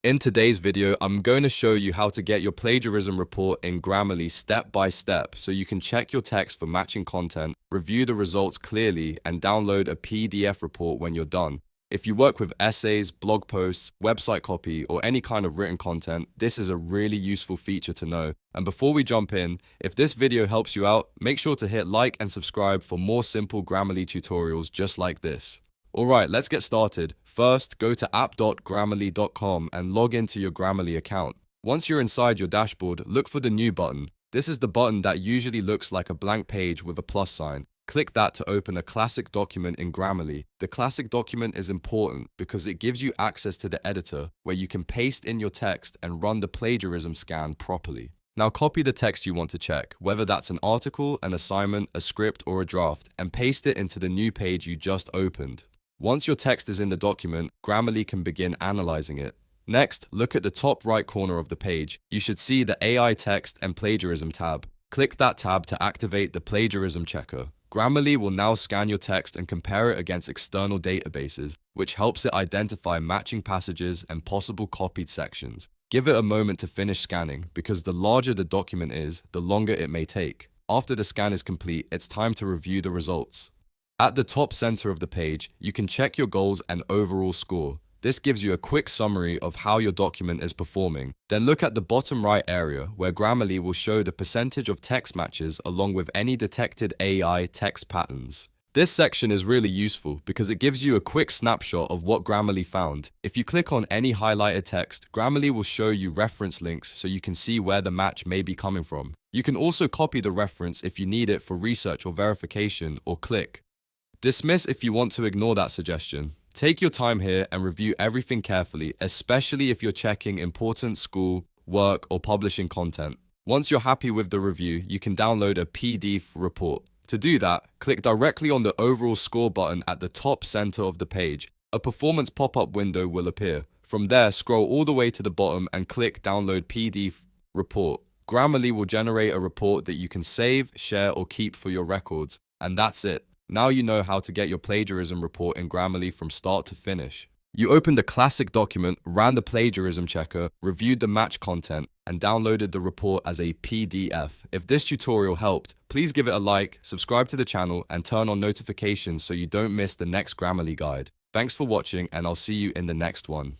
In today's video, I'm going to show you how to get your plagiarism report in Grammarly step by step so you can check your text for matching content, review the results clearly, and download a PDF report when you're done. If you work with essays, blog posts, website copy, or any kind of written content, this is a really useful feature to know. And before we jump in, if this video helps you out, make sure to hit like and subscribe for more simple Grammarly tutorials just like this. Alright, let's get started. First, go to app.grammarly.com and log into your Grammarly account. Once you're inside your dashboard, look for the New button. This is the button that usually looks like a blank page with a plus sign. Click that to open a classic document in Grammarly. The classic document is important because it gives you access to the editor where you can paste in your text and run the plagiarism scan properly. Now copy the text you want to check, whether that's an article, an assignment, a script, or a draft, and paste it into the new page you just opened. Once your text is in the document, Grammarly can begin analyzing it. Next, look at the top right corner of the page. You should see the AI text and plagiarism tab. Click that tab to activate the plagiarism checker. Grammarly will now scan your text and compare it against external databases, which helps it identify matching passages and possible copied sections. Give it a moment to finish scanning, because the larger the document is, the longer it may take. After the scan is complete, it's time to review the results. At the top center of the page, you can check your goals and overall score. This gives you a quick summary of how your document is performing. Then look at the bottom right area, where Grammarly will show the percentage of text matches along with any detected AI text patterns. This section is really useful because it gives you a quick snapshot of what Grammarly found. If you click on any highlighted text, Grammarly will show you reference links so you can see where the match may be coming from. You can also copy the reference if you need it for research or verification, or click dismiss if you want to ignore that suggestion. Take your time here and review everything carefully, especially if you're checking important school, work, or publishing content. Once you're happy with the review, you can download a PDF report. To do that, click directly on the overall score button at the top center of the page. A performance pop-up window will appear. From there, scroll all the way to the bottom and click Download PDF Report. Grammarly will generate a report that you can save, share, or keep for your records. And that's it. Now you know how to get your plagiarism report in Grammarly from start to finish. You opened a classic document, ran the plagiarism checker, reviewed the match content, and downloaded the report as a PDF. If this tutorial helped, please give it a like, subscribe to the channel, and turn on notifications so you don't miss the next Grammarly guide. Thanks for watching, and I'll see you in the next one.